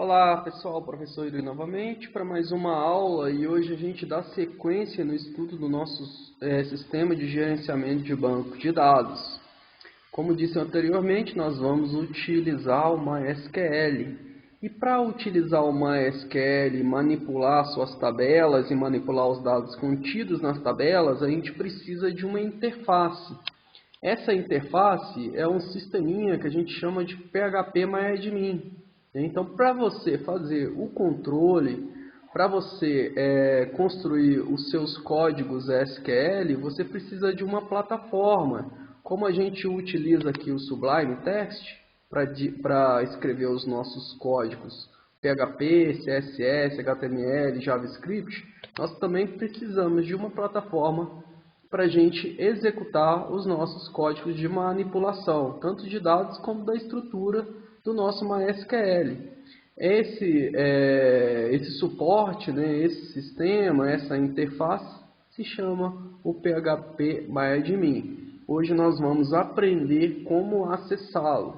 Olá pessoal, professor Yuri novamente para mais uma aula e hoje a gente dá sequência no estudo do nosso sistema de gerenciamento de banco de dados. Como disse anteriormente, nós vamos utilizar o MySQL. E para utilizar o MySQL e manipular suas tabelas e manipular os dados contidos nas tabelas, a gente precisa de uma interface. Essa interface é um sisteminha que a gente chama de PHP-MyAdmin. Então, para você fazer o controle, para você construir os seus códigos SQL, você precisa de uma plataforma. Como a gente utiliza aqui o Sublime Text para escrever os nossos códigos PHP, CSS, HTML, JavaScript, nós também precisamos de uma plataforma para a gente executar os nossos códigos de manipulação, tanto de dados como da estrutura do nosso MySQL. Esse suporte, esse sistema, essa interface se chama o PHP-MyAdmin. Hoje nós vamos aprender como acessá-lo.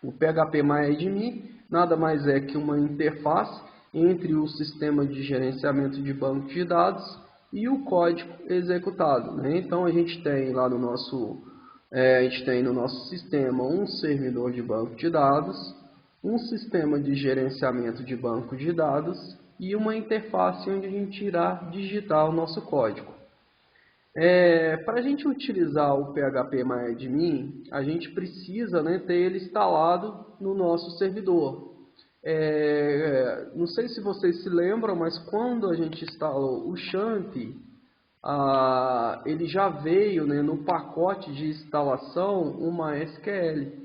O PHP-MyAdmin nada mais é que uma interface entre o sistema de gerenciamento de banco de dados e o código executado. Então a gente tem lá no nosso sistema um servidor de banco de dados, um sistema de gerenciamento de banco de dados e uma interface onde a gente irá digitar o nosso código. Para a gente utilizar o PHP-MyAdmin, a gente precisa ter ele instalado no nosso servidor. Não sei se vocês se lembram, mas quando a gente instalou o XAMPP, ele já veio no pacote de instalação o MySQL.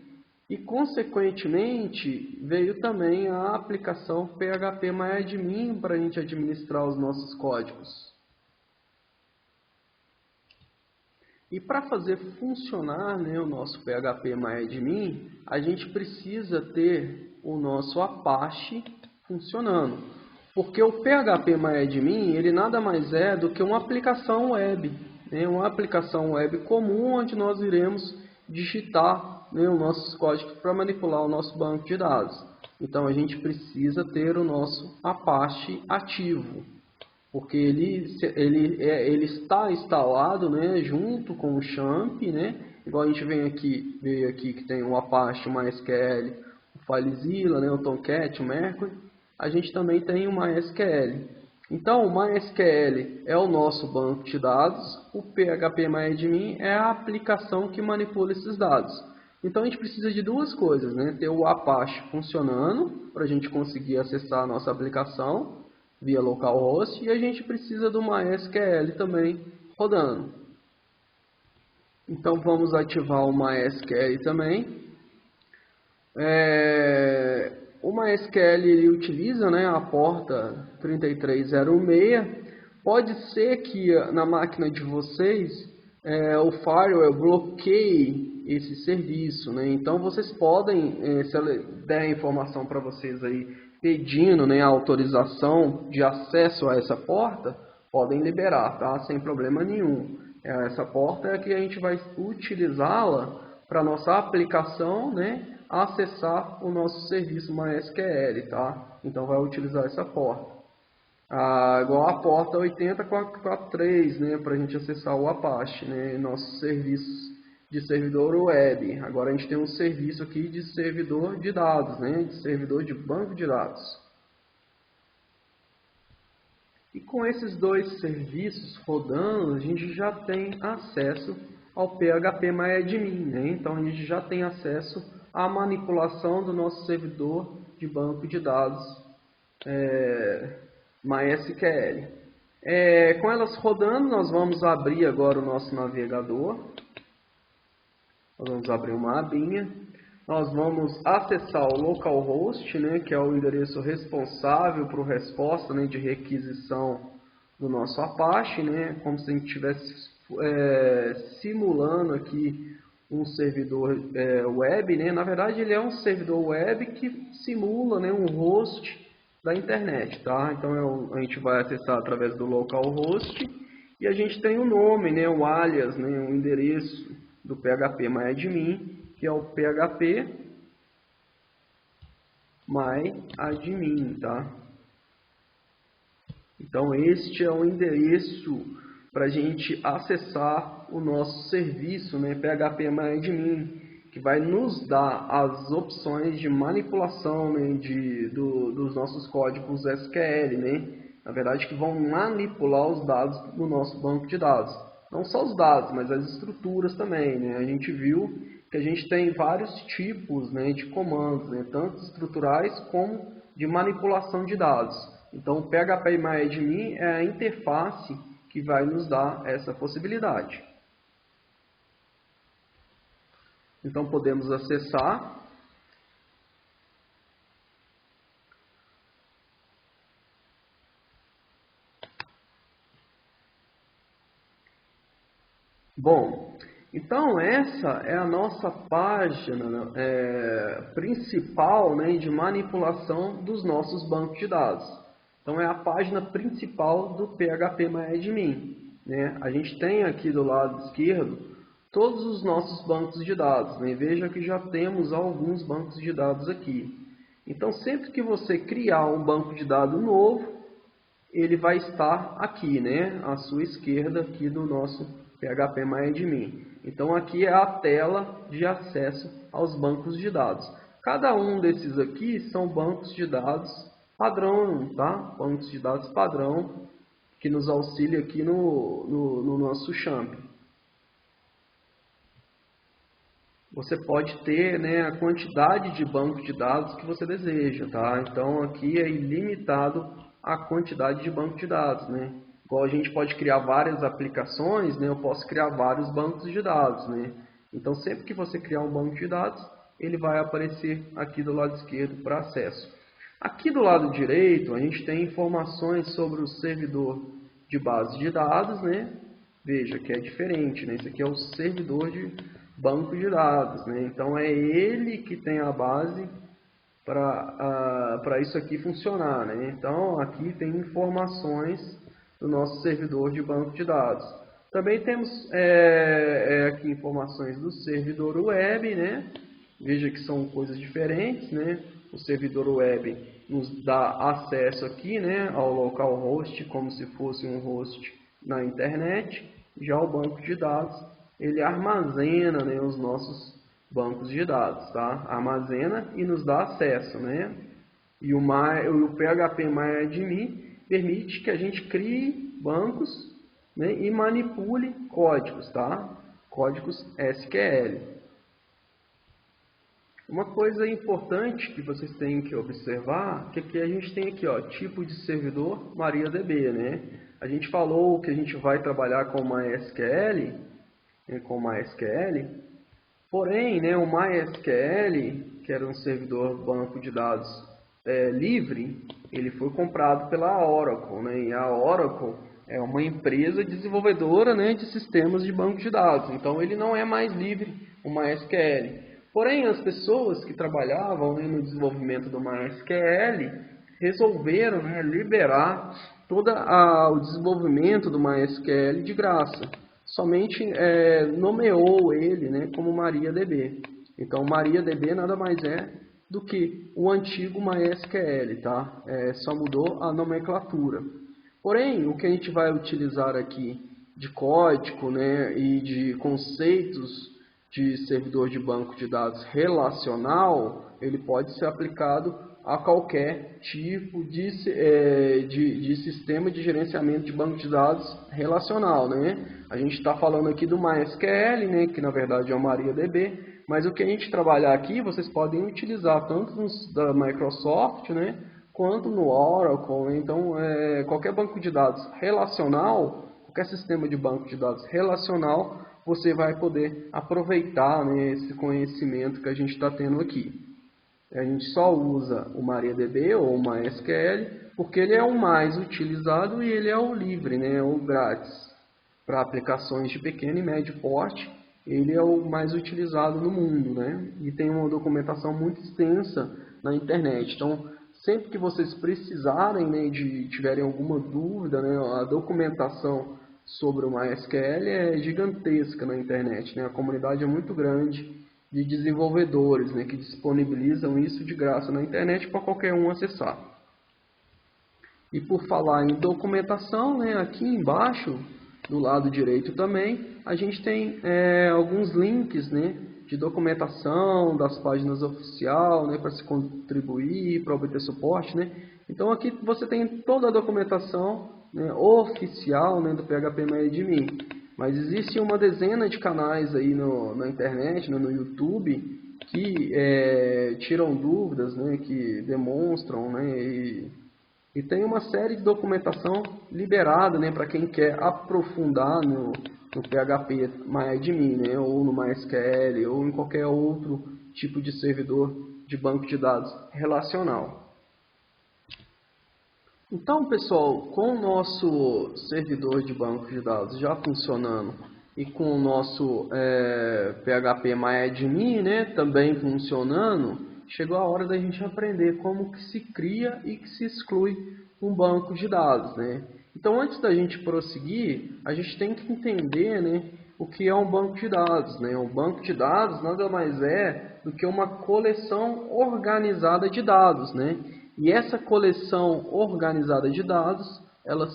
E, consequentemente, veio também a aplicação PHP-MyAdmin para a gente administrar os nossos códigos. E para fazer funcionar o nosso PHP-MyAdmin, a gente precisa ter o nosso Apache funcionando. Porque o PHP-MyAdmin, ele nada mais é do que uma aplicação web. Uma aplicação web comum onde nós iremos digitar os nossos códigos para manipular o nosso banco de dados. Então a gente precisa ter o nosso Apache ativo. Porque ele está instalado junto com o XAMPP, igual a gente veio aqui que tem o Apache, o MySQL, o FileZilla, o Tomcat, o Mercury. A gente também tem o MySQL. Então, o MySQL é o nosso banco de dados, o PHP-MyAdmin é a aplicação que manipula esses dados. Então, a gente precisa de duas coisas, ter o Apache funcionando, para a gente conseguir acessar a nossa aplicação via localhost, e a gente precisa do MySQL também rodando. Então, vamos ativar o MySQL também. O MySQL ele utiliza a porta 3306. Pode ser que na máquina de vocês o firewall bloqueie esse serviço. Então vocês podem, se ela der a informação para vocês aí pedindo a autorização de acesso a essa porta, podem liberar, tá? Sem problema nenhum. Essa porta é que a gente vai utilizá-la para nossa aplicação, acessar o nosso serviço MySQL, tá? Então vai utilizar essa porta. Igual a porta 80.443, para a gente acessar o Apache, nossos serviços de servidor web. Agora a gente tem um serviço aqui de servidor de dados, de servidor de banco de dados. E com esses dois serviços rodando, a gente já tem acesso ao PHP-MyAdmin, Então a gente já tem acesso à manipulação do nosso servidor de banco de dados MySQL. Com elas rodando, nós vamos abrir agora o nosso navegador. Nós vamos abrir uma abinha. Nós vamos acessar o localhost, que é o endereço responsável por resposta de requisição do nosso Apache, como se a gente estivesse simulando aqui um servidor web. Na verdade, ele é um servidor web que simula um host da internet. Tá? Então, a gente vai acessar através do localhost e a gente tem o nome, o alias, o endereço do PHP-MyAdmin, que é o PHP MyAdmin, tá? Então, este é o endereço para a gente acessar o nosso serviço, né, PHP MyAdmin, que vai nos dar as opções de manipulação, né, dos nossos códigos SQL, né? Na verdade, que vão manipular os dados do nosso banco de dados. Não só os dados, mas as estruturas também, né? A gente viu que a gente tem vários tipos, né, de comandos, né, tanto estruturais como de manipulação de dados. Então, o PHP MyAdmin é a interface que vai nos dar essa possibilidade. Então, podemos acessar. Bom, então essa é a nossa página principal, né, de manipulação dos nossos bancos de dados. Então é a página principal do PHP MyAdmin, né? A gente tem aqui do lado esquerdo todos os nossos bancos de dados, né? Veja que já temos alguns bancos de dados aqui. Então sempre que você criar um banco de dados novo, ele vai estar aqui, né, à sua esquerda aqui do nosso PHP MyAdmin. Então aqui é a tela de acesso aos bancos de dados. Cada um desses aqui são bancos de dados padrão, tá? Bancos de dados padrão que nos auxilia aqui no nosso champ. Você pode ter, né, a quantidade de banco de dados que você deseja, tá? Então aqui é ilimitado a quantidade de banco de dados, né? Igual a gente pode criar várias aplicações, né? Eu posso criar vários bancos de dados, né? Então sempre que você criar um banco de dados, ele vai aparecer aqui do lado esquerdo para acesso. Aqui do lado direito, a gente tem informações sobre o servidor de base de dados, né? Veja que é diferente, né? Esse aqui é o servidor de banco de dados, né? Então é ele que tem a base para isso aqui funcionar, né? Então aqui tem informações do nosso servidor de banco de dados. Também temos aqui informações do servidor web, né? Veja que são coisas diferentes, né? O servidor web nos dá acesso aqui, né, ao localhost, como se fosse um host na internet. Já o banco de dados, ele armazena, né, os nossos bancos de dados, tá? Armazena e nos dá acesso, né? E o PHP MyAdmin permite que a gente crie bancos, né, e manipule códigos, tá? Códigos SQL. Uma coisa importante que vocês têm que observar, que aqui a gente tem aqui, ó, tipo de servidor MariaDB, né? A gente falou que a gente vai trabalhar com MySQL, porém, né, o MySQL, que era um servidor banco de dados livre, ele foi comprado pela Oracle, né? E a Oracle é uma empresa desenvolvedora, né, de sistemas de banco de dados, então ele não é mais livre, o MySQL. Porém, as pessoas que trabalhavam, né, no desenvolvimento do MySQL resolveram, né, liberar todo o desenvolvimento do MySQL de graça. Somente nomeou ele, né, como MariaDB. Então, MariaDB nada mais é do que o antigo MySQL, tá? Só mudou a nomenclatura. Porém, o que a gente vai utilizar aqui de código, né, e de conceitos de servidor de banco de dados relacional, ele pode ser aplicado a qualquer tipo de sistema de gerenciamento de banco de dados relacional, né? A gente está falando aqui do MySQL, né, que na verdade é o MariaDB, mas o que a gente trabalhar aqui, vocês podem utilizar tanto da Microsoft, né, quanto no Oracle, né? Então, qualquer banco de dados relacional, qualquer sistema de banco de dados relacional, você vai poder aproveitar, né, esse conhecimento que a gente está tendo aqui. A gente só usa o MariaDB ou o MySQL porque ele é o mais utilizado e ele é o livre, né, o grátis. Para aplicações de pequeno e médio porte, ele é o mais utilizado no mundo, né, e tem uma documentação muito extensa na internet. Então, sempre que vocês precisarem, né, tiverem alguma dúvida, né, a documentação sobre o MySQL é gigantesca na internet, né? A comunidade é muito grande de desenvolvedores, né, que disponibilizam isso de graça na internet para qualquer um acessar. E por falar em documentação, né, aqui embaixo, do lado direito também, a gente tem alguns links, né, de documentação das páginas oficiais, né, para se contribuir, para obter suporte, né. Então aqui você tem toda a documentação, né, oficial, né, do PHPMyAdmin. Mas existe uma dezena de canais aí na internet, né, no YouTube, que tiram dúvidas, né, que demonstram, né, e tem uma série de documentação liberada, né, para quem quer aprofundar no PHPMyAdmin, né, ou no MySQL, ou em qualquer outro tipo de servidor de banco de dados relacional. Então, pessoal, com o nosso servidor de banco de dados já funcionando e com o nosso PHPMyAdmin, né, também funcionando, chegou a hora da gente aprender como que se cria e que se exclui um banco de dados, né? Então, antes da gente prosseguir, a gente tem que entender, né, o que é um banco de dados, né? Um banco de dados nada mais é do que uma coleção organizada de dados, né? E essa coleção organizada de dados, elas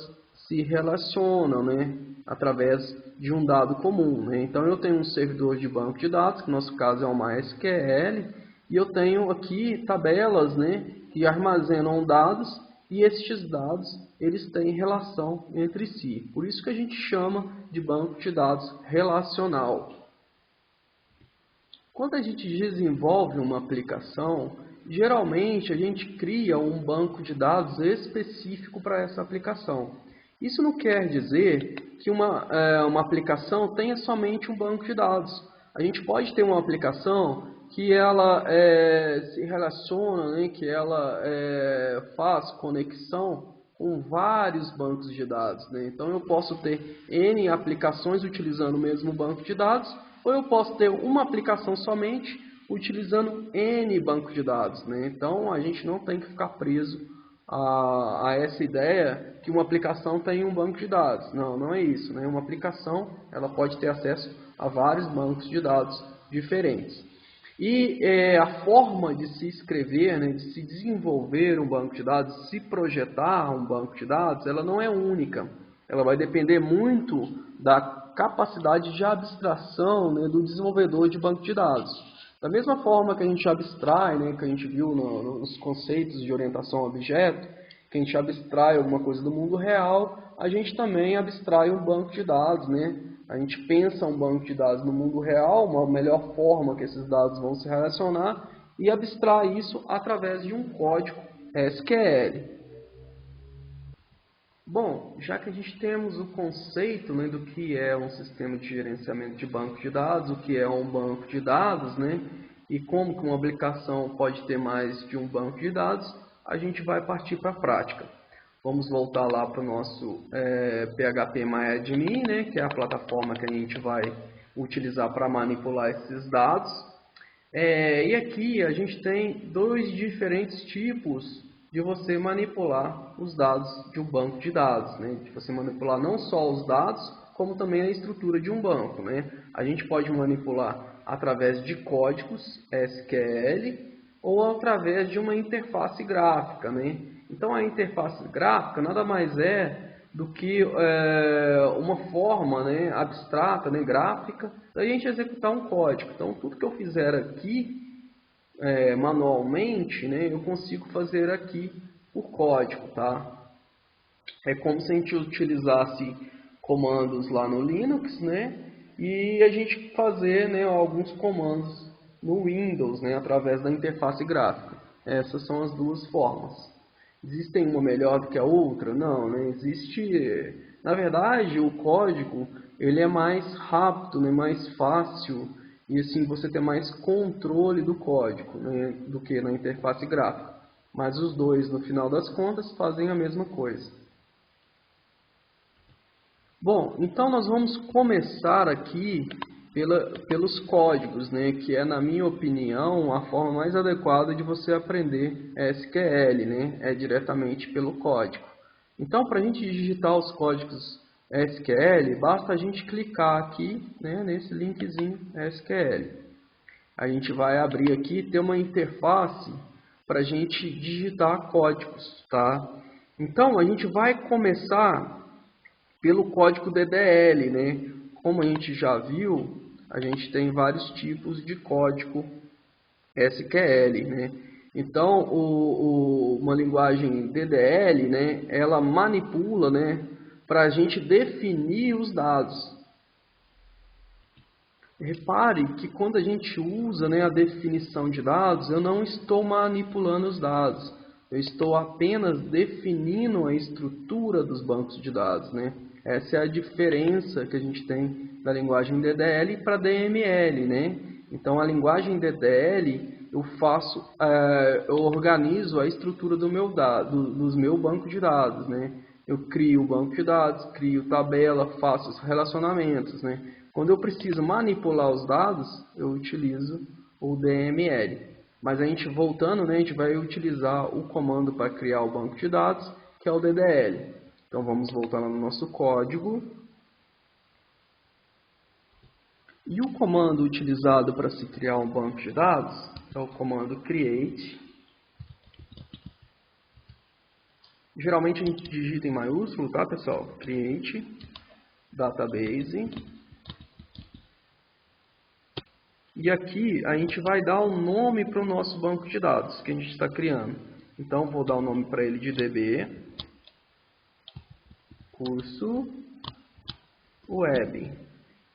se relacionam, né, através de um dado comum, né? Então, eu tenho um servidor de banco de dados, que no nosso caso é o MySQL, e eu tenho aqui tabelas, né, que armazenam dados, e estes dados eles têm relação entre si. Por isso que a gente chama de banco de dados relacional. Quando a gente desenvolve uma aplicação, geralmente a gente cria um banco de dados específico para essa aplicação. Isso não quer dizer que uma aplicação tenha somente um banco de dados. A gente pode ter uma aplicação que ela se relaciona, né, que ela faz conexão com vários bancos de dados, né? Então eu posso ter N aplicações utilizando o mesmo banco de dados, ou eu posso ter uma aplicação somente utilizando N banco de dados, né? Então a gente não tem que ficar preso a essa ideia que uma aplicação tem um banco de dados. Não, não é isso, né? Uma aplicação ela pode ter acesso a vários bancos de dados diferentes. E a forma de se escrever, né, de se desenvolver um banco de dados, de se projetar um banco de dados, ela não é única. Ela vai depender muito da capacidade de abstração, né, do desenvolvedor de banco de dados. Da mesma forma que a gente abstrai, né, que a gente viu nos conceitos de orientação a objeto, que a gente abstrai alguma coisa do mundo real, a gente também abstrai um banco de dados, né? A gente pensa um banco de dados no mundo real, uma melhor forma que esses dados vão se relacionar, e abstrai isso através de um código SQL. Bom, já que a gente temos o conceito, né, do que é um sistema de gerenciamento de banco de dados, o que é um banco de dados, né, e como que uma aplicação pode ter mais de um banco de dados, a gente vai partir para a prática. Vamos voltar lá para o nosso PHPMyAdmin, né, que é a plataforma que a gente vai utilizar para manipular esses dados. E aqui a gente tem dois diferentes tipos de você manipular os dados de um banco de dados, né? De você manipular não só os dados, como também a estrutura de um banco, né? A gente pode manipular através de códigos SQL ou através de uma interface gráfica, né? Então a interface gráfica nada mais é do que uma forma, né, abstrata, né, gráfica, da gente executar um código. Então tudo que eu fizer aqui manualmente, né, eu consigo fazer aqui o código, tá? É como se a gente utilizasse comandos lá no Linux, né, e a gente fazer, né, alguns comandos no Windows, né, através da interface gráfica. Essas são as duas formas. Existem uma melhor do que a outra? Não, né? Existe, na verdade, o código ele é mais rápido, né, mais fácil, e assim você tem mais controle do código, né, do que na interface gráfica. Mas os dois, no final das contas, fazem a mesma coisa. Bom, então nós vamos começar aqui pelos códigos, né, que é, na minha opinião, a forma mais adequada de você aprender SQL, né, é diretamente pelo código. Então, para a gente digitar os códigos SQL, basta a gente clicar aqui, né, nesse linkzinho SQL. a gente vai abrir aqui e ter uma interface para a gente digitar códigos, tá? Então, a gente vai começar pelo código DDL, né? Como a gente já viu, a gente tem vários tipos de código SQL, né? Então, uma linguagem DDL, né, ela manipula, né, para a gente definir os dados. Repare que quando a gente usa, né, a definição de dados, eu não estou manipulando os dados. Eu estou apenas definindo a estrutura dos bancos de dados, né? Essa é a diferença que a gente tem da linguagem DDL para DML, né? Então, a linguagem DDL, eu organizo a estrutura dos meu banco de dados, né? Eu crio o banco de dados, crio tabela, faço os relacionamentos, né? Quando eu preciso manipular os dados, eu utilizo o DML. Mas a gente voltando, né, a gente vai utilizar o comando para criar o banco de dados, que é o DDL. Então vamos voltar no nosso código. E o comando utilizado para se criar um banco de dados é o comando create. Geralmente a gente digita em maiúsculo, tá, pessoal? Create database. E aqui a gente vai dar um nome para o nosso banco de dados que a gente está criando. Então vou dar o nome para ele de DB curso web.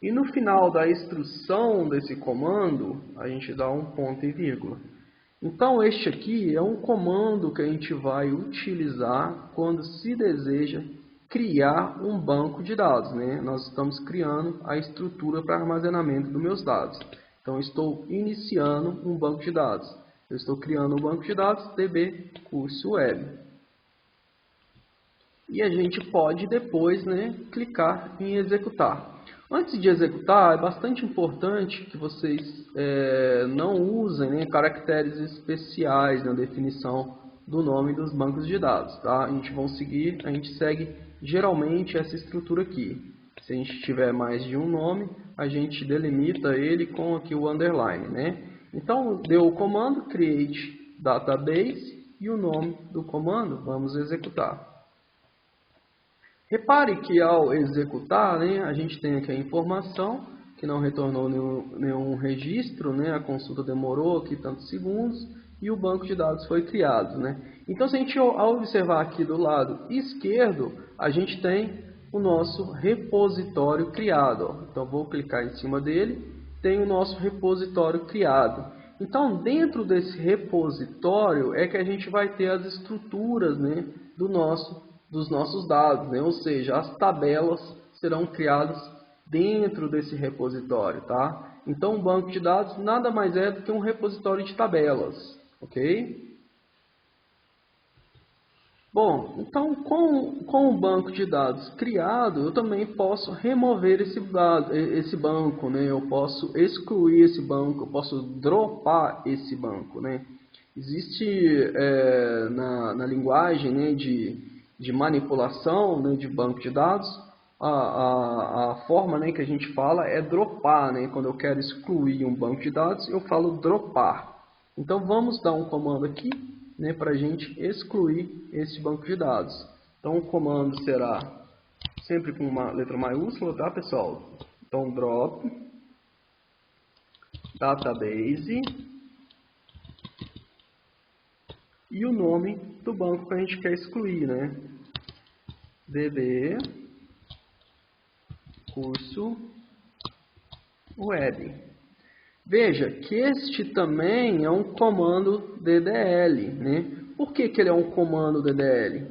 E no final da instrução desse comando, a gente dá um ponto e vírgula. Então este aqui é um comando que a gente vai utilizar quando se deseja criar um banco de dados, né? Nós estamos criando a estrutura para armazenamento dos meus dados. Então, eu estou iniciando um banco de dados. Eu estou criando um banco de dados, DB curso web. E a gente pode depois, né, clicar em executar. Antes de executar, é bastante importante que vocês não usem, né, caracteres especiais na definição do nome dos bancos de dados. Tá? A gente segue geralmente essa estrutura aqui. Se a gente tiver mais de um nome, a gente delimita ele com aqui o underline, né? Então, deu o comando create database e o nome do comando, vamos executar. Repare que ao executar, né, a gente tem aqui a informação que não retornou nenhum registro, né? A consulta demorou aqui tantos segundos e o banco de dados foi criado, né? Então, se a gente ao observar aqui do lado esquerdo, a gente tem o nosso repositório criado. Ó. Então, vou clicar em cima dele, tem o nosso repositório criado. Então, dentro desse repositório é que a gente vai ter as estruturas, né, dos nossos dados, né? Ou seja, as tabelas serão criadas dentro desse repositório. Tá? Então, um banco de dados nada mais é do que um repositório de tabelas. Ok? Bom, então com o banco de dados criado, eu também posso remover esse banco, né? Eu posso excluir esse banco, eu posso dropar esse banco, né? Existe na linguagem, né, de manipulação, né, de banco de dados, a forma, né, que a gente fala é dropar, né? Quando eu quero excluir um banco de dados, eu falo dropar. Então vamos dar um comando aqui, né, para a gente excluir esse banco de dados. Então o comando será sempre com uma letra maiúscula, tá, pessoal? Então drop database e o nome do banco que a gente quer excluir, né? DB curso web. Veja que este também é um comando DDL, né? Por que ele é um comando DDL?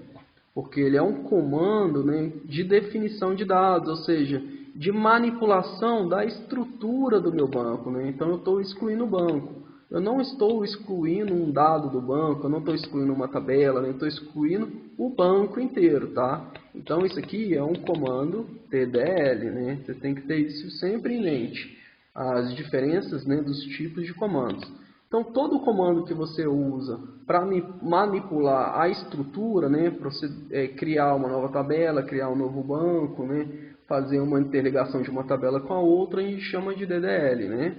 Porque ele é um comando, né, de definição de dados, ou seja, de manipulação da estrutura do meu banco, né? Então eu estou excluindo o banco. Eu não estou excluindo um dado do banco, eu não estou excluindo uma tabela, eu estou excluindo o banco inteiro, tá? Então isso aqui é um comando DDL, né? Você tem que ter isso sempre em mente. As diferenças, né, dos tipos de comandos. Então, todo comando que você usa para manipular a estrutura, né, para você criar uma nova tabela, criar um novo banco, né, fazer uma interligação de uma tabela com a outra, a gente chama de DDL. Né?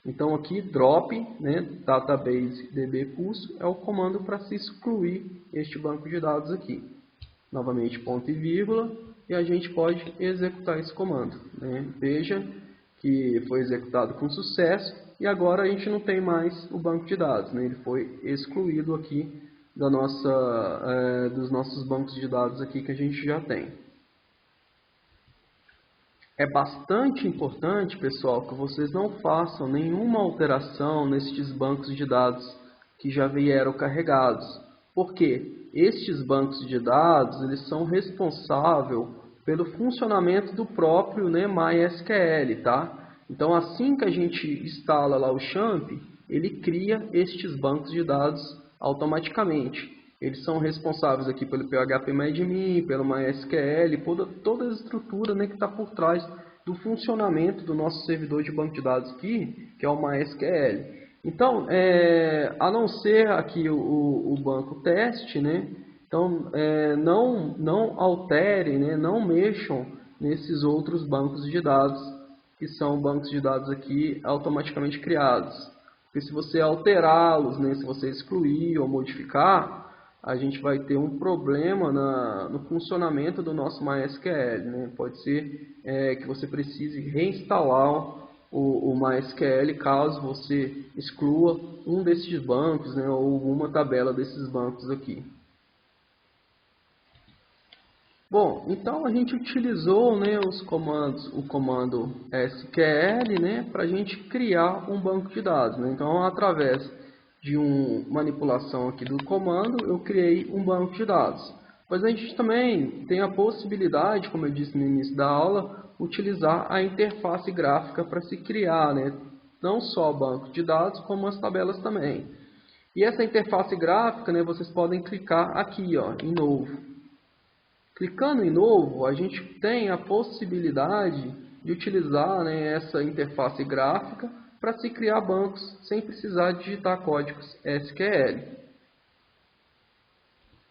Então aqui drop, né, database db curso é o comando para se excluir este banco de dados aqui. Novamente ponto e vírgula e a gente pode executar esse comando, né? Veja que foi executado com sucesso e agora a gente não tem mais o banco de dados, né? Ele foi excluído aqui dos nossos bancos de dados aqui que a gente já tem. É bastante importante, pessoal, que vocês não façam nenhuma alteração nestes bancos de dados que já vieram carregados. Porque estes bancos de dados eles são responsáveis pelo funcionamento do próprio, né, MySQL, tá? Então, assim que a gente instala lá o XAMPP, ele cria estes bancos de dados automaticamente. Eles são responsáveis aqui pelo PHP-MyAdmin, pelo MySQL, toda a estrutura, né, que está por trás do funcionamento do nosso servidor de banco de dados aqui, que é o MySQL. Então, a não ser aqui o banco teste, né, então não alterem, né, não mexam nesses outros bancos de dados, que são bancos de dados aqui automaticamente criados. Porque se você alterá-los, né, se você excluir ou modificar, a gente vai ter um problema no funcionamento do nosso MySQL, né? Pode ser que você precise reinstalar o MySQL caso você exclua um desses bancos, né? Ou uma tabela desses bancos aqui. Bom, então a gente utilizou, né, o comando SQL, né, para a gente criar um banco de dados, né? Então, através de uma manipulação aqui do comando, eu criei um banco de dados. Mas a gente também tem a possibilidade, como eu disse no início da aula, utilizar a interface gráfica para se criar, né, não só banco de dados, como as tabelas também. E essa interface gráfica, né, vocês podem clicar aqui, ó, em novo. Clicando em novo, a gente tem a possibilidade de utilizar, né, essa interface gráfica para se criar bancos sem precisar digitar códigos SQL.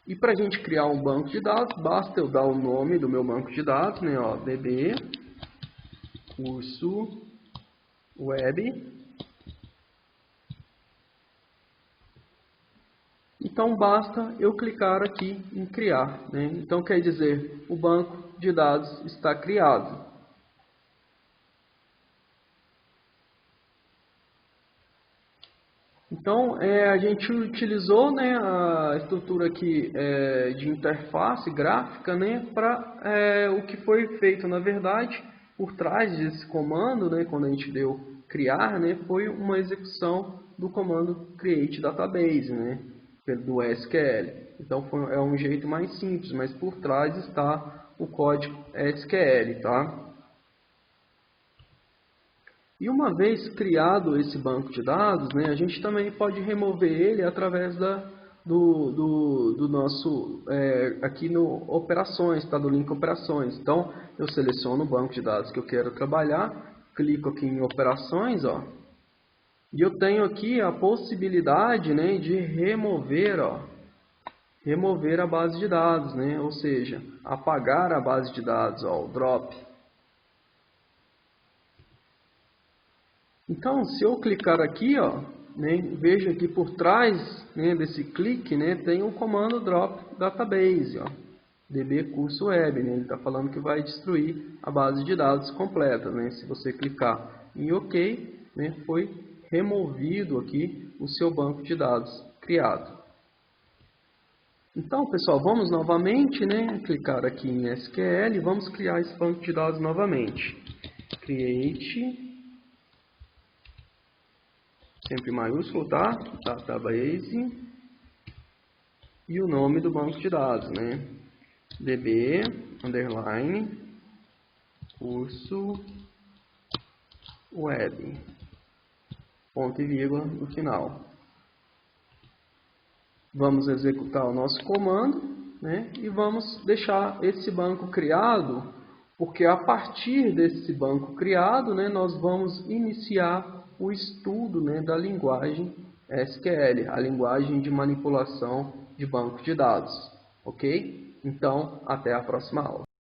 E para a gente criar um banco de dados, basta eu dar o nome do meu banco de dados, né, ó, db curso web. Então, basta eu clicar aqui em criar, né? Então, quer dizer, o banco de dados está criado. Então, a gente utilizou, né, a estrutura aqui de interface gráfica, né, para o que foi feito, na verdade, por trás desse comando, né, quando a gente deu criar, né, foi uma execução do comando create database, né, do SQL. Então, é um jeito mais simples, mas por trás está o código SQL, tá? E uma vez criado esse banco de dados, né, a gente também pode remover ele através do nosso, aqui no operações, tá, do link operações. Então, eu seleciono o banco de dados que eu quero trabalhar, clico aqui em operações, ó, e eu tenho aqui a possibilidade, né, de remover a base de dados, né, ou seja, apagar a base de dados, ó, o drop. Então, se eu clicar aqui, ó, né, veja que por trás, né, desse clique, né, tem o comando drop database, ó, db curso web, né, ele está falando que vai destruir a base de dados completa, né. Se você clicar em OK, né, foi removido aqui o seu banco de dados criado. Então, pessoal, vamos novamente, né, clicar aqui em SQL e vamos criar esse banco de dados novamente. Create, sempre maiúsculo, tá? Database e o nome do banco de dados, né? db underline curso web, ponto e vírgula no final. Vamos executar o nosso comando, né? E vamos deixar esse banco criado, porque a partir desse banco criado, né, nós vamos iniciar o estudo, né, da linguagem SQL, a linguagem de manipulação de banco de dados. Ok? Então, até a próxima aula.